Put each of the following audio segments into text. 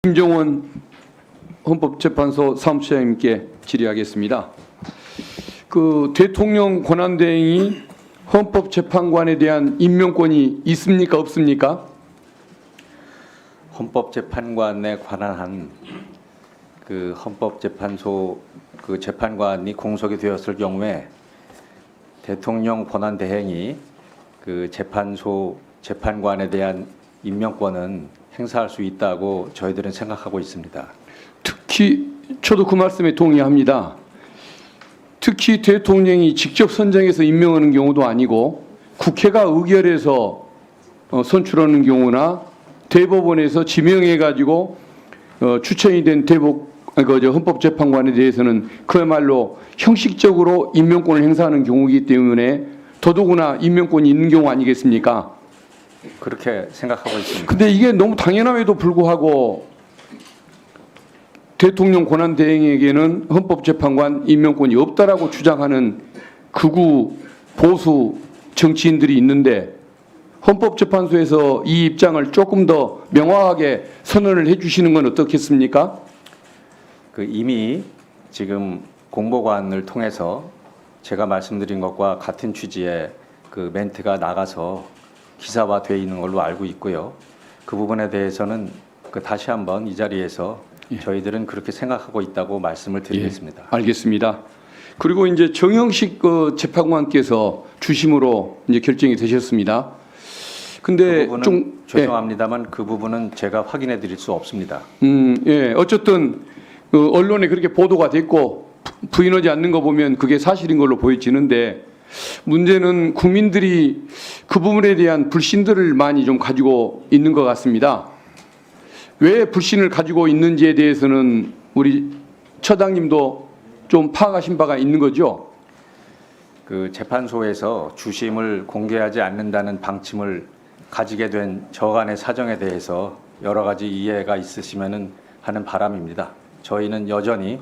김정원 헌법재판소 사무처장님께 질의하겠습니다. 그 대통령 권한대행이 헌법재판관에 대한 임명권이 있습니까, 없습니까? 헌법재판관에 관한 한 그 헌법재판소 그 재판관이 공석이 되었을 경우에 대통령 권한대행이 그 재판소 재판관에 대한 임명권은 행사할 수 있다고 저희들은 생각하고 있습니다. 특히 저도 그 말씀에 동의합니다. 특히 대통령이 직접 선정해서 임명하는 경우도 아니고 국회가 의결해서 선출하는 경우나 대법원에서 지명해가지고 추천이 된 헌법재판관에 대해서는 그야말로 형식적으로 임명권을 행사하는 경우이기 때문에 더더구나 임명권이 있는 경우 아니겠습니까? 그렇게 생각하고 있습니다. 근데 이게 너무 당연함에도 불구하고 대통령 권한대행에게는 헌법재판관 임명권이 없다라고 주장하는 극우 보수 정치인들이 있는데 헌법재판소에서 이 입장을 조금 더 명확하게 선언을 해주시는 건 어떻겠습니까? 그 이미 지금 공보관을 통해서 제가 말씀드린 것과 같은 취지의 그 멘트가 나가서 기사화되어 있는 걸로 알고 있고요. 그 부분에 대해서는 그 다시 한번 이 자리에서 저희들은 그렇게 생각하고 있다고 말씀을 드리겠습니다. 알겠습니다. 그리고 이제 정영식 재판관께서 주심으로 이제 결정이 되셨습니다. 근데 그 부분은 좀 죄송합니다만 그 부분은 제가 확인해 드릴 수 없습니다. 어쨌든 언론에 그렇게 보도가 됐고 부인하지 않는 거 보면 그게 사실인 걸로 보여지는데 문제는 국민들이 그 부분에 대한 불신들을 많이 좀 가지고 있는 것 같습니다. 왜 불신을 가지고 있는지에 대해서는 우리 처장님도 좀 파악하신 바가 있는 거죠? 그 재판소에서 주심을 공개하지 않는다는 방침을 가지게 된 저간의 사정에 대해서 여러 가지 이해가 있으시면은 하는 바람입니다. 저희는 여전히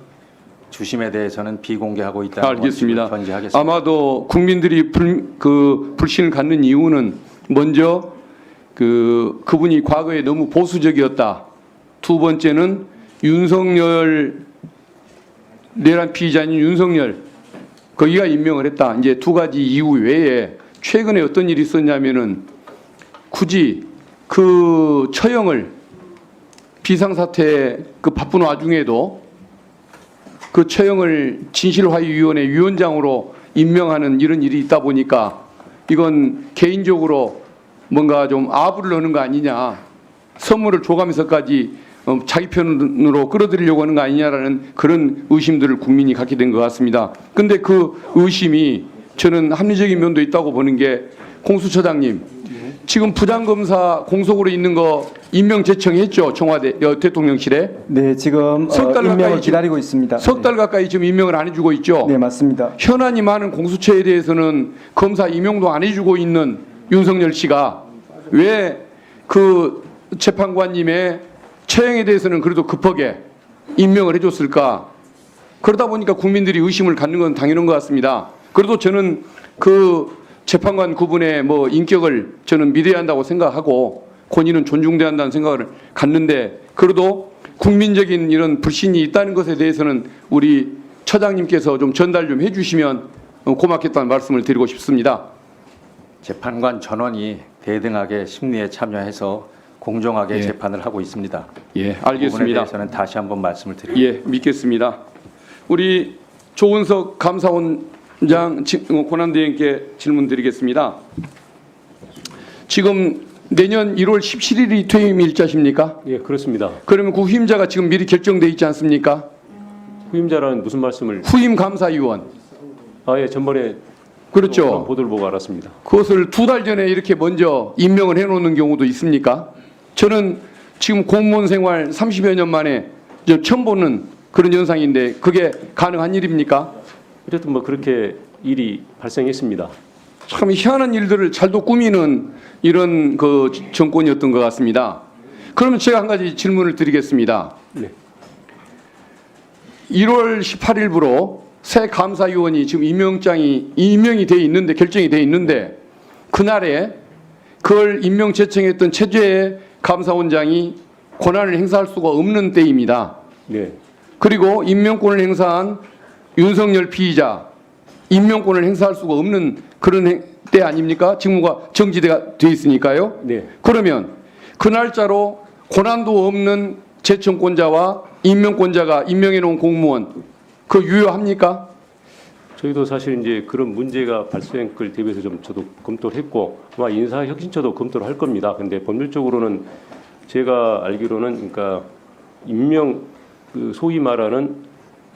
주심에 대해서는 비공개하고 있다는 알겠습니다. 전제하겠습니다. 아마도 국민들이 불신을 갖는 이유는 먼저 그분이 과거에 너무 보수적이었다. 두 번째는 윤석열 내란 피의자인 윤석열 거기가 임명을 했다. 이제 두 가지 이유 외에 최근에 어떤 일이 있었냐면은 굳이 그 처형을 비상사태 그 바쁜 와중에도 그 처형을 진실화해위원회 위원장으로 임명하는 이런 일이 있다 보니까 이건 개인적으로 뭔가 좀 아부를 넣는 거 아니냐, 선물을 줘가면서까지 자기 편으로 끌어들이려고 하는 거 아니냐라는 그런 의심들을 국민이 갖게 된 것 같습니다. 근데 그 의심이 저는 합리적인 면도 있다고 보는 게 공수처장님 지금 부장검사 공석으로 있는 거 임명 제청했죠, 청와대 대통령실에? 네, 지금 임명을 기다리고 있습니다. 석 달 가까이 지금 임명을 안 해주고 있죠. 네, 맞습니다. 현안이 많은 공수처에 대해서는 검사 임명도 안 해주고 있는 윤석열 씨가 왜 그 재판관님의 처형에 대해서는 그래도 급하게 임명을 해줬을까? 그러다 보니까 국민들이 의심을 갖는 건 당연한 것 같습니다. 그래도 저는 그 재판관 그분의 인격을 저는 믿어야 한다고 생각하고 권위는 존중돼야 한다는 생각을 갖는데 그래도 국민적인 이런 불신이 있다는 것에 대해서는 우리 처장님께서 좀 전달 좀 해주시면 고맙겠다는 말씀을 드리고 싶습니다. 재판관 전원이 대등하게 심리에 참여해서 공정하게 재판을 하고 있습니다. 예, 그 부분에 알겠습니다. 대해서는 다시 한번 말씀을 드립니다. 예, 믿겠습니다. 우리 조은석 감사원장 권한대행께 질문드리겠습니다. 지금 내년 1월 17일이 퇴임 일자십니까? 예, 그렇습니다. 그러면 그 후임자가 지금 미리 결정돼 있지 않습니까? 후임자라는 무슨 말씀을? 후임 감사위원. 예, 전번에 그렇죠. 그런 보도를 보고 알았습니다. 그것을 2달 전에 이렇게 먼저 임명을 해놓는 경우도 있습니까? 저는 지금 공무원 생활 30여 년 만에 처음 보는 그런 현상인데 그게 가능한 일입니까? 어쨌든 그렇게 일이 발생했습니다. 참 희한한 일들을 잘도 꾸미는 이런 그 정권이었던 것 같습니다. 그러면 제가 한 가지 질문을 드리겠습니다. 네. 1월 18일부로 새 감사위원이 지금 임명이 돼 있는데 결정이 돼 있는데 그날에 그걸 임명 제청했던 최재해 감사원장이 권한을 행사할 수가 없는 때입니다. 네. 그리고 임명권을 행사한 윤석열 피의자 임명권을 행사할 수가 없는 그런 때 아닙니까? 직무가 정지가 돼 있으니까요. 네. 그러면 그 날짜로 권한도 없는 재청권자와 임명권자가 임명해 놓은 공무원 그 유효합니까? 저희도 사실 이제 그런 문제가 발생할 걸 대비해서 좀 저도 검토를 했고 아마 인사혁신처도 검토를 할 겁니다. 근데 법률적으로는 제가 알기로는 그러니까 임명 그 소위 말하는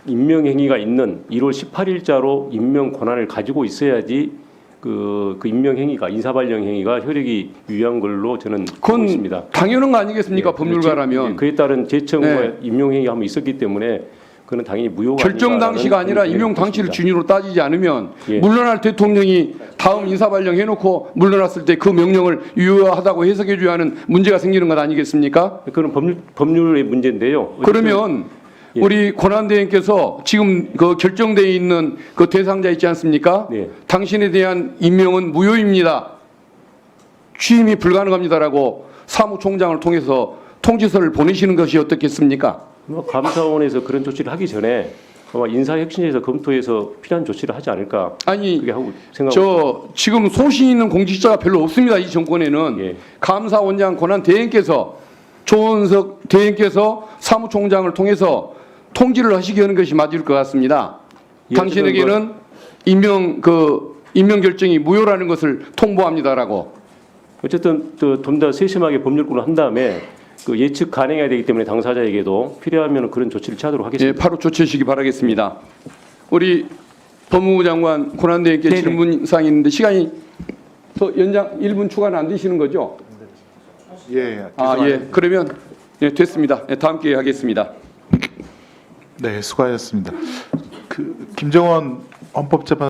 임명 행위가 있는 1월 18일자로 임명 권한을 가지고 있어야지 그 임명 행위가 인사 발령 행위가 효력이 유효한 걸로 저는 보고 그건 있습니다. 당연한 거 아니겠습니까? 예, 법률가라면. 그에 따른 재청과 네. 임용 행위가 한번 있었기 때문에 그는 당연히 무효가 결정 아닌가라는 당시가 아니라 그런 임용 당시를 것입니다. 준위로 따지지 않으면 예. 물러날 대통령이 다음 인사 발령 해놓고 물러났을 때 그 명령을 유효하다고 해석해줘야 하는 문제가 생기는 것 아니겠습니까? 그건 법률의 문제인데요. 그러면 예. 우리 권한대행께서 지금 그 결정되어 있는 그 대상자 있지 않습니까? 네. 당신에 대한 임명은 무효입니다. 취임이 불가능합니다라고 사무총장을 통해서 통지서를 보내시는 것이 어떻겠습니까? 뭐 감사원에서 그런 조치를 하기 전에 아마 인사혁신에서 검토해서 필요한 조치를 하지 않을까 아니 그게 하고 생각하고 저 지금 소신 있는 공직자가 별로 없습니다. 이 정권에는 예. 감사원장 권한대행께서 조원석 대행께서 사무총장을 통해서 통지를 하시게 하는 것이 맞을 것 같습니다. 예, 당신에게는 임명 결정이 무효라는 것을 통보합니다라고. 어쨌든 좀 더 세심하게 법률구를 한 다음에 그 예측 가능해야 되기 때문에 당사자에게도 필요하면 그런 조치를 취하도록 예, 하겠습니다. 바로 조치하시기 바라겠습니다. 우리 법무부 장관 권한대행께 네네. 질문사항이 있는데 시간이 더 연장 1분 추가는 안 되시는 거죠? 예. 예. 그러면 예, 됐습니다. 예, 다음 기회에 하겠습니다. 네, 수고하셨습니다. 김정원 헌법재판